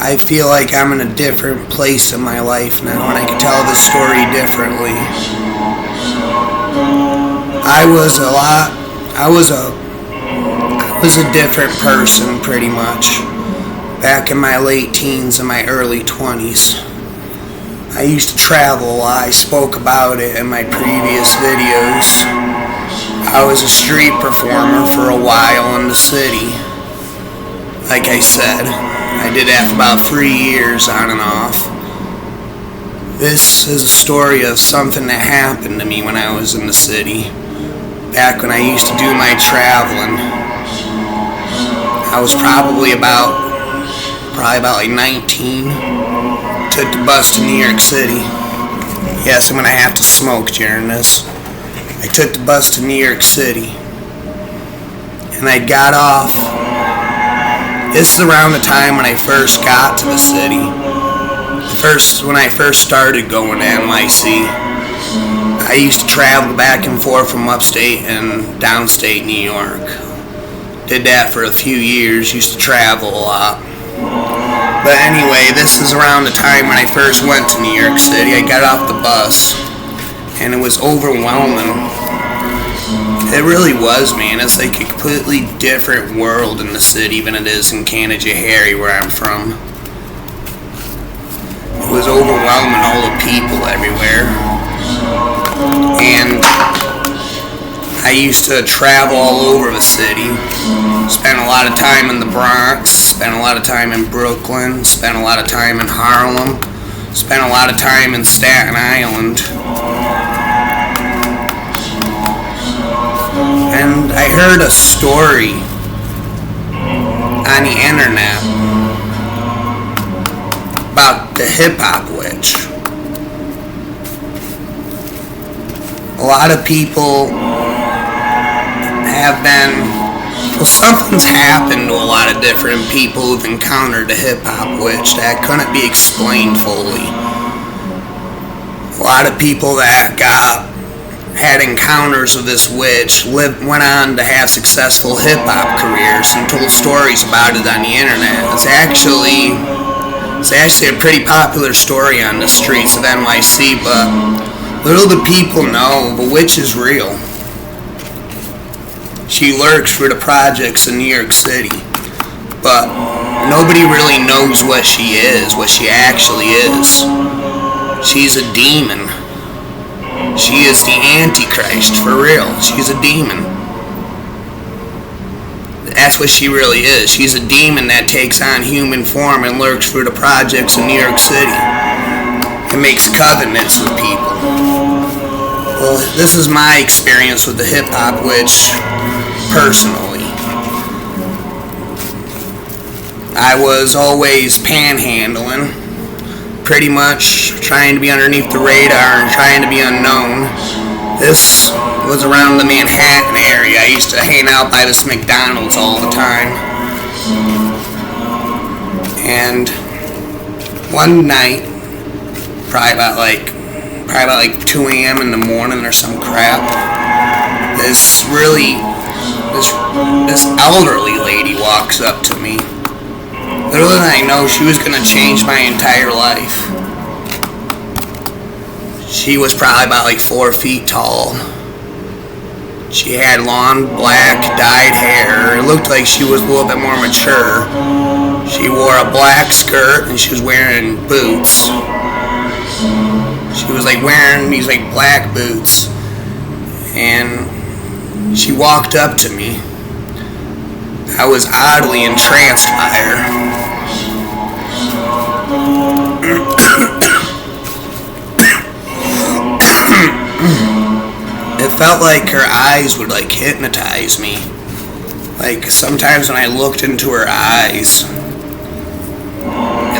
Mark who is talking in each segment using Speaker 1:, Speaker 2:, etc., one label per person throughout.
Speaker 1: I feel like I'm in a different place in my life now, and I can tell the story differently. I was a different person, pretty much, back in my late teens and my early 20s. I used to travel a lot. I spoke about it in my previous videos. I was a street performer for a while in the city. Like I said, I did that for about 3 years on and off. This is a story of something that happened to me when I was in the city, back when I used to do my traveling. I was probably about like 19. Took the bus to New York City. Yes, I'm gonna have to smoke during this. I took the bus to New York City, and I got off. This is around the time when I first got to the city. When I first started going to NYC. I used to travel back and forth from upstate and downstate New York. Did that for a few years, used to travel a lot. But anyway, this is around the time when I first went to New York City. I got off the bus, and it was overwhelming. It really was, man. It's like a completely different world in the city than it is in Canada-Harry, where I'm from. It was overwhelming, all the people everywhere. And I used to travel all over the city. Spent a lot of time in the Bronx, spent a lot of time in Brooklyn, spent a lot of time in Harlem, spent a lot of time in Staten Island. And I heard a story on the internet about the hip-hop witch. A lot of people have been, well, something's happened to a lot of different people who've encountered a hip-hop witch that couldn't be explained fully. A lot of people that had encounters with this witch went on to have successful hip-hop careers and told stories about it on the internet. It's actually a pretty popular story on the streets of NYC, but little do people know, the witch is real. She lurks for the projects in New York City, but nobody really knows what she is, what she actually is. She's a demon. She is the Antichrist, for real. She's a demon. That's what she really is. She's a demon that takes on human form and lurks through the projects in New York City and makes covenants with people. Well, this is my experience with the hip-hop witch, personally. I was always panhandling, pretty much trying to be underneath the radar and trying to be unknown. This was around the Manhattan area. I used to hang out by this McDonald's all the time. And one night, probably about like 2 a.m. in the morning or some crap, this elderly lady walks up to me. Little did I know she was going to change my entire life. She was probably about like 4 feet tall. She had long, black, dyed hair. It looked like she was a little bit more mature. She wore a black skirt and she was wearing boots. She was like wearing these like black boots. And she walked up to me. I was oddly entranced by her. It felt like her eyes would like hypnotize me. Like sometimes when I looked into her eyes, it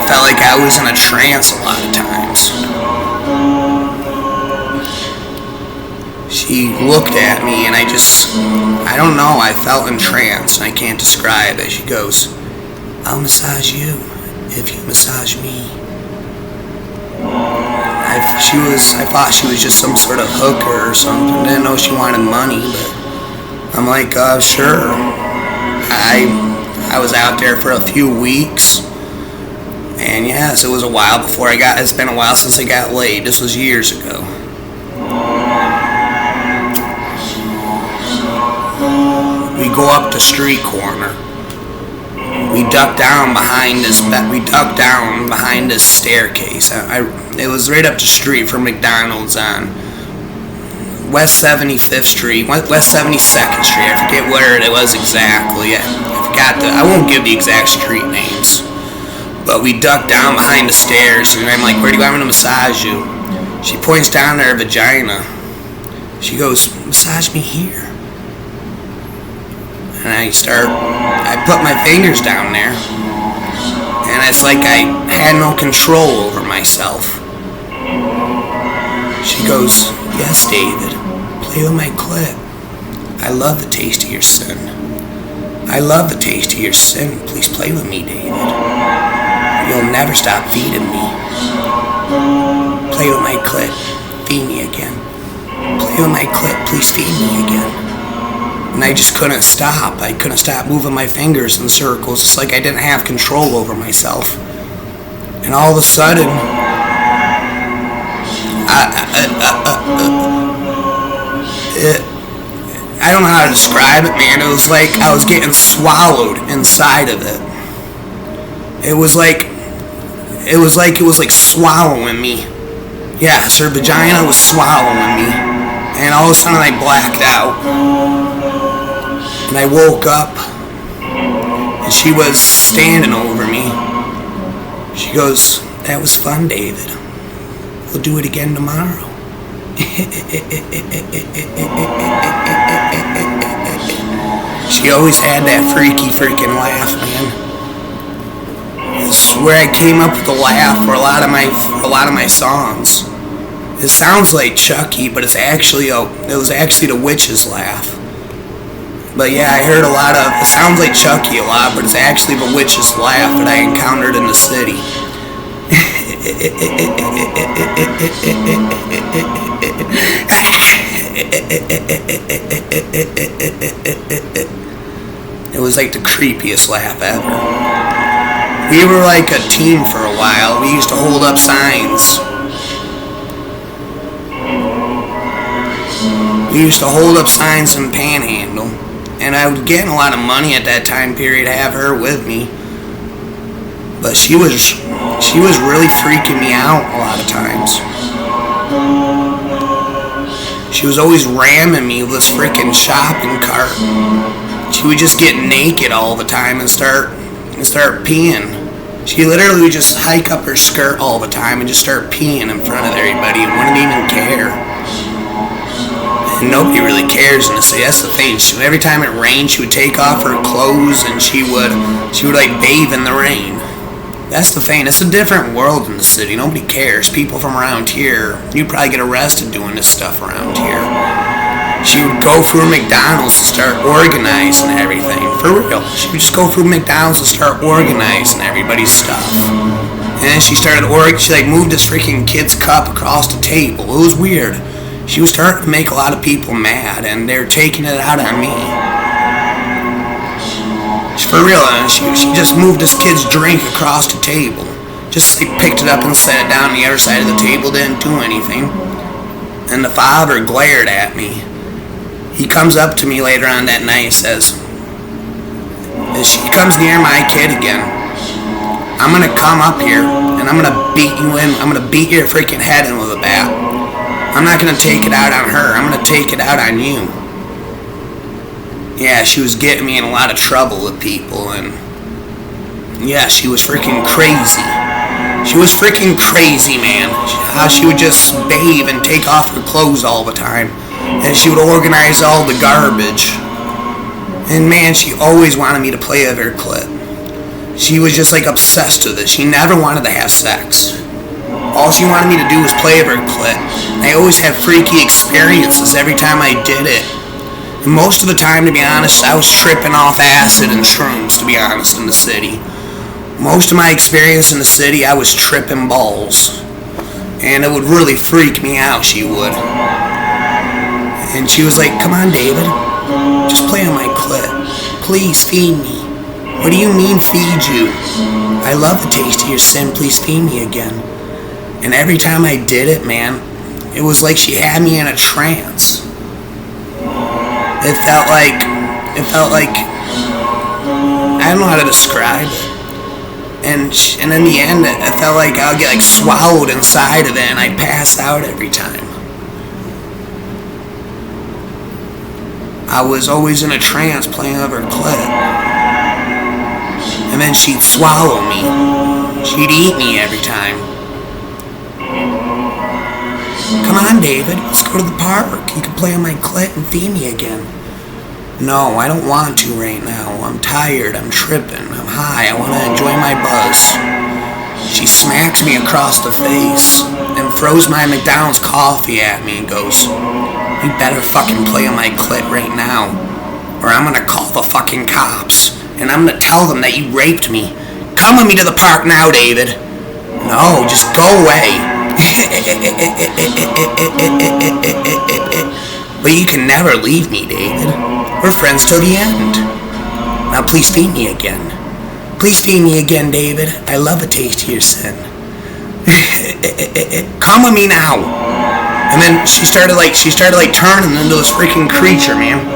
Speaker 1: felt like I was in a trance a lot of times. She looked at me and I don't know, I felt entranced and I can't describe it. She goes, "I'll massage you if you massage me." I thought she was just some sort of hooker or something. Didn't know she wanted money, but I'm like, sure. I was out there for a few weeks, And yes, it was a while before it's been a while since I got laid. This was years ago. We go up the street corner. We duck down behind this staircase. It was right up the street from McDonald's on West 75th Street, West 72nd Street. I forget where it was exactly. I won't give the exact street names. But we duck down behind the stairs, and I'm like, where do you want me to massage you? She points down at her vagina. She goes, massage me here. And I put my fingers down there, and it's like I had no control over myself. She goes, yes, David, play with my clit. I love the taste of your sin. I love the taste of your sin. Please play with me, David. You'll never stop feeding me. Play with my clit. Feed me again. Play with my clit. Please feed me again. And I just couldn't stop. I couldn't stop moving my fingers in circles. It's like I didn't have control over myself. And all of a sudden, I don't know how to describe it, man. It was like I was getting swallowed inside of it. It was like swallowing me. Yes, her vagina was swallowing me. And all of a sudden I blacked out. And I woke up, and she was standing over me. She goes, that was fun, David. We'll do it again tomorrow. She always had that freaking laugh, man. It's where I came up with the laugh for a lot of my songs. It sounds like Chucky, but it was actually the witch's laugh. But yeah, I heard it sounds like Chucky a lot, but it's actually the witch's laugh that I encountered in the city. It was like the creepiest laugh ever. We were like a team for a while. We used to hold up signs. We used to hold up signs and panhandle. And I was getting a lot of money at that time period to have her with me. But she was really freaking me out a lot of times. She was always ramming me with this freaking shopping cart. She would just get naked all the time and start peeing. She literally would just hike up her skirt all the time and just start peeing in front of everybody and wouldn't even care. And nobody really cares in the city. That's the thing. Every time it rained, she would take off her clothes and she would like bathe in the rain. That's the thing. It's a different world in the city. Nobody cares. People from around here, you'd probably get arrested doing this stuff around here. She would go through McDonald's and start organizing everything. For real. She would just go through McDonald's and start organizing everybody's stuff. And then she moved this freaking kid's cup across the table. It was weird. She was starting to make a lot of people mad, and they were taking it out on me. For real, and she just moved this kid's drink across the table. Just picked it up and set it down on the other side of the table, didn't do anything. And the father glared at me. He comes up to me later on that night and says, if she comes near my kid again, I'm going to come up here and I'm going to beat you in. I'm going to beat your freaking head in with a bat. I'm not going to take it out on her. I'm going to take it out on you. Yeah, she was getting me in a lot of trouble with people, and yeah, she was freaking crazy. She was freaking crazy, man. How she would just bathe and take off her clothes all the time, and she would organize all the garbage. And man, she always wanted me to play with her clit. She was just like obsessed with it. She never wanted to have sex. All she wanted me to do was play with her clit. I always had freaky experiences every time I did it. And most of the time, to be honest, I was tripping off acid and shrooms, to be honest, in the city. Most of my experience in the city, I was tripping balls. And it would really freak me out, she would. And she was like, come on, David, just play on my clit. Please feed me. What do you mean feed you? I love the taste of your sin, please feed me again. And every time I did it, man, it was like she had me in a trance. It felt like, I don't know how to describe it. And in the end, it felt like I would get like swallowed inside of it and I'd pass out every time. I was always in a trance playing with her clit. And then she'd swallow me. She'd eat me every time. Come on, David, let's go to the park. You can play on my clit and feed me again. No, I don't want to right now. I'm tired, I'm tripping, I'm high, I want to enjoy my buzz. She smacks me across the face and throws my McDonald's coffee at me and goes, you better fucking play on my clit right now, or I'm gonna call the fucking cops, and I'm gonna tell them that you raped me. Come with me to the park now, David. No, just go away. But you can never leave me, David. We're friends till the end. Now please feed me again. Please feed me again, David. I love a taste of your sin. Come with me now. And then she started turning into this freaking creature, man.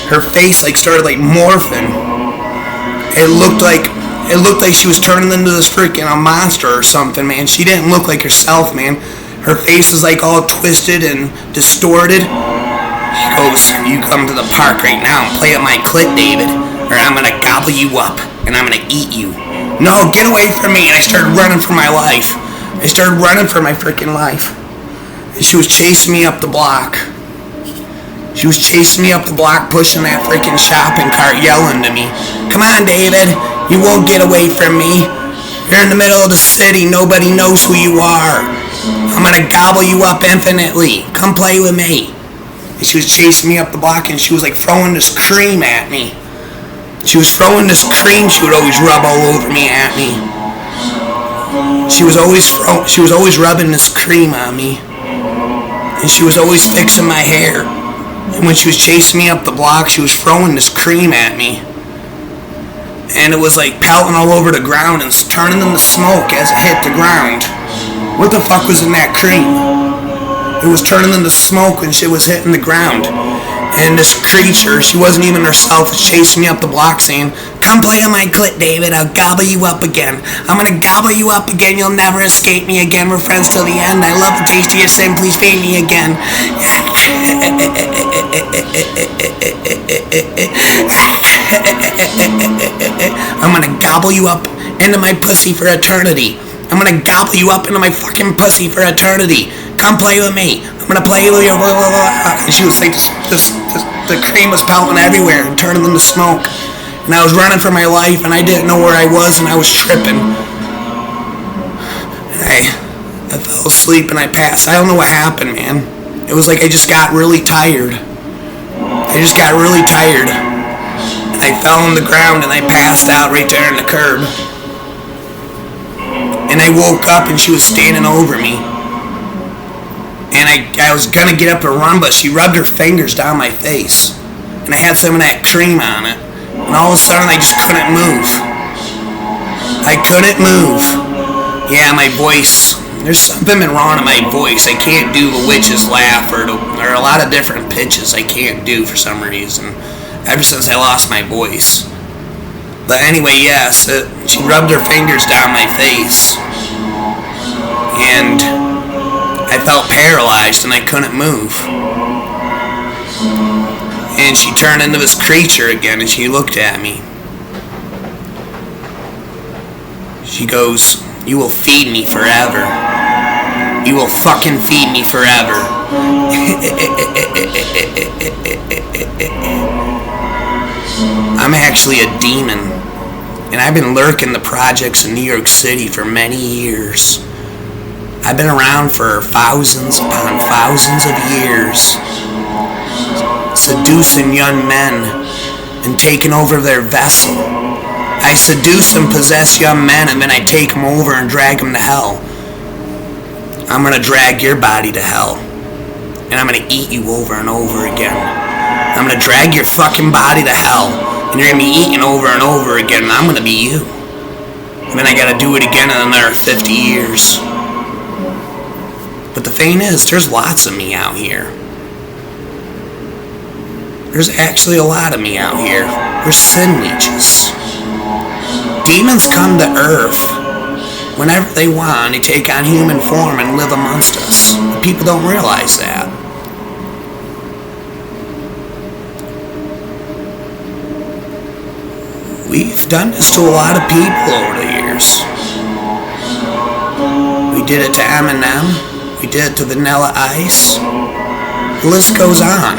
Speaker 1: Her face started morphing. It looked like she was turning into this freaking monster or something, man. She didn't look like herself, man. Her face was all twisted and distorted. She goes, you come to the park right now and play at my clit, David, or I'm gonna gobble you up and I'm gonna eat you. No, get away from me. And I started running for my life. I started running for my freaking life. And she was chasing me up the block. She was chasing me up the block, pushing that freaking shopping cart, yelling to me, come on, David, you won't get away from me. You're in the middle of the city, nobody knows who you are. I'm gonna gobble you up infinitely. Come play with me. And she was chasing me up the block and she was throwing this cream at me. She was throwing this cream she would always rub all over me at me. She was always rubbing this cream on me. And she was always fixing my hair. And when she was chasing me up the block, she was throwing this cream at me. And it was pelting all over the ground and turning into smoke as it hit the ground. What the fuck was in that cream? It was turning into smoke when shit was hitting the ground. And this creature, she wasn't even herself, was chasing me up the block saying, come play on my clit, David, I'll gobble you up again. I'm gonna gobble you up again, you'll never escape me again, we're friends till the end, I love the taste of your sin, please feed me again. I'm gonna gobble you up into my pussy for eternity. I'm gonna gobble you up into my fucking pussy for eternity. Come play with me. I'm gonna play with you. Blah, blah, blah. And she was the cream was pelting everywhere and turning into smoke. And I was running for my life and I didn't know where I was and I was tripping. And I fell asleep and I passed. I don't know what happened, man. It was I just got really tired. I just got really tired. And I fell on the ground and I passed out right there on the curb. And I woke up and she was standing over me. And I was gonna get up and run, but she rubbed her fingers down my face. And I had some of that cream on it. And all of a sudden I just couldn't move. I couldn't move. Yeah, my voice, there's something wrong in my voice. I can't do the witch's laugh or a lot of different pitches I can't do for some reason. Ever since I lost my voice. But anyway, yes, she rubbed her fingers down my face. And I felt paralyzed and I couldn't move. And she turned into this creature again and she looked at me. She goes, you will feed me forever. You will fucking feed me forever. I'm actually a demon. And I've been lurking the projects in New York City for many years. I've been around for thousands upon thousands of years, seducing young men and taking over their vessel. I seduce and possess young men and then I take them over and drag them to hell. I'm going to drag your body to hell. And I'm going to eat you over and over again. I'm going to drag your fucking body to hell. And you're gonna be eating over and over again, and I'm gonna be you. And then I gotta do it again in another 50 years. But the thing is, there's lots of me out here. There's actually a lot of me out here. We're sin leeches. Demons come to Earth whenever they want. They take on human form and live amongst us. People don't realize that. We've done this to a lot of people over the years. We did it to Eminem. We did it to Vanilla Ice. The list goes on.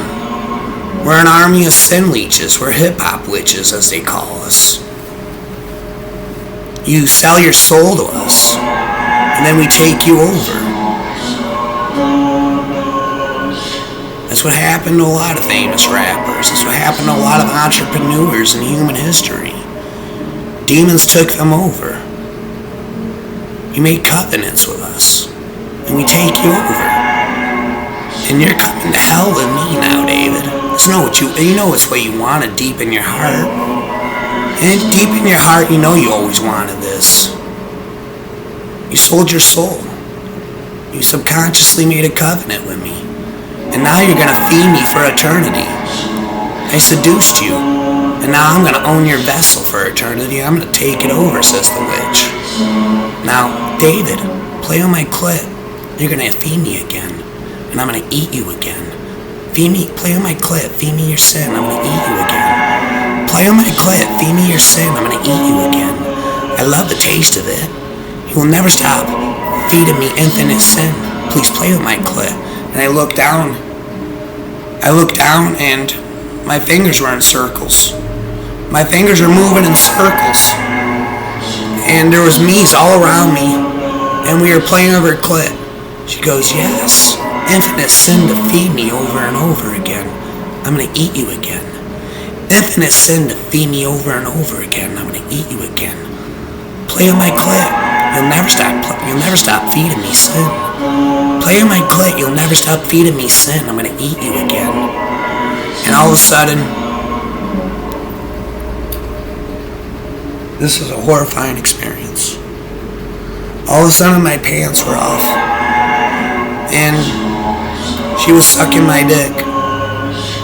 Speaker 1: We're an army of sin leeches. We're hip-hop witches, as they call us. You sell your soul to us, and then we take you over. That's what happened to a lot of famous rappers. That's what happened to a lot of entrepreneurs in human history. Demons took them over. You make covenants with us, and we take you over. And you're coming to hell with me now, David. It's not what you know it's what you wanted deep in your heart. And deep in your heart, you know you always wanted this. You sold your soul. You subconsciously made a covenant with me. And now you're going to feed me for eternity. I seduced you. And now I'm going to own your vessel for eternity. I'm going to take it over, says the witch. Now, David, play on my clit. You're going to feed me again. And I'm going to eat you again. Feed me, play on my clit. Feed me your sin. I'm going to eat you again. Play on my clit. Feed me your sin. I'm going to eat you again. I love the taste of it. You will never stop feeding me infinite sin. Please play with my clit. And I looked down. And my fingers were in circles. My fingers were moving in circles. And there was me's all around me. And we were playing over her clit. She goes, yes. Infinite sin to feed me over and over again. I'm going to eat you again. Infinite sin to feed me over and over again. I'm going to eat you again. Play on my clit. You'll never stop feeding me sin. Play on my clit. You'll never stop feeding me sin. I'm going to eat you again. And all of a sudden, this was a horrifying experience. All of a sudden, my pants were off. And she was sucking my dick.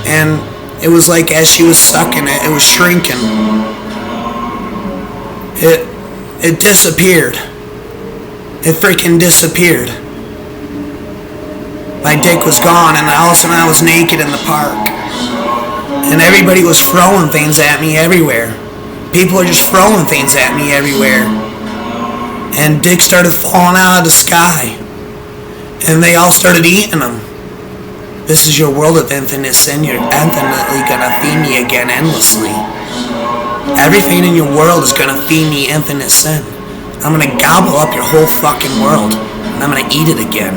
Speaker 1: And it was like as she was sucking it, it was shrinking. It disappeared. It freaking disappeared. My dick was gone, and all of a sudden I was naked in the park. And everybody was throwing things at me everywhere. People are just throwing things at me everywhere. And dicks started falling out of the sky. And they all started eating them. This is your world of infinite sin. You're infinitely gonna feed me again endlessly. Everything in your world is gonna feed me infinite sin. I'm gonna gobble up your whole fucking world, and I'm gonna eat it again.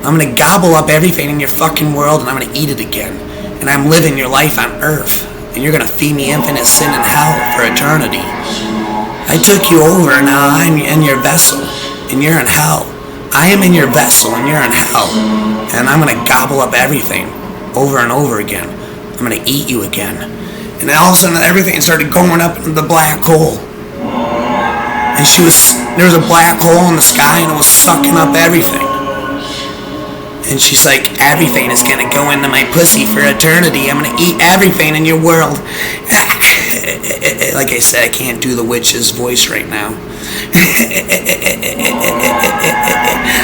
Speaker 1: I'm gonna gobble up everything in your fucking world, and I'm gonna eat it again. And I'm living your life on earth, and you're gonna feed me infinite sin in hell for eternity. I took you over, and now I'm in your vessel, and you're in hell. I am in your vessel, and you're in hell. And I'm gonna gobble up everything over and over again. I'm gonna eat you again. And then all of a sudden, everything started going up into the black hole. And there was a black hole in the sky, and it was sucking up everything. And she's like, everything is gonna go into my pussy for eternity. I'm gonna eat everything in your world. Like I said, I can't do the witch's voice right now.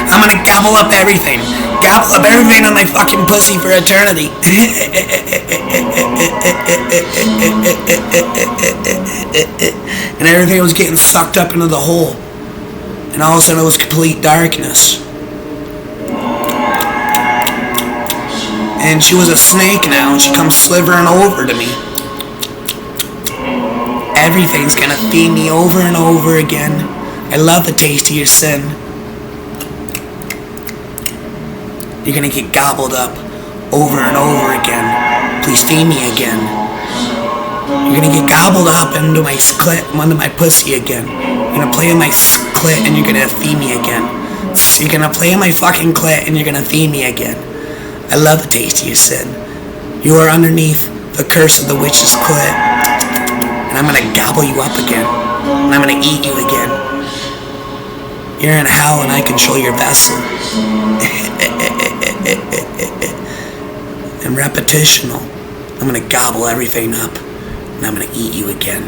Speaker 1: I'm gonna gobble up everything. Gobble up everything on my fucking pussy for eternity. And everything was getting sucked up into the hole. And all of a sudden it was complete darkness. And she was a snake now, and she comes slithering over to me. Everything's gonna feed me over and over again. I love the taste of your sin. You're gonna get gobbled up over and over again. Please feed me again. You're gonna get gobbled up into my clit, into my pussy again. You're gonna play in my clit, and you're gonna feed me again. You're gonna play in my fucking clit, and you're gonna feed me again. I love the taste of your sin. You are underneath the curse of the witch's clit. I'm gonna gobble you up again. And I'm gonna eat you again. You're in hell and I control your vessel. And repetitional. I'm gonna gobble everything up. And I'm gonna eat you again.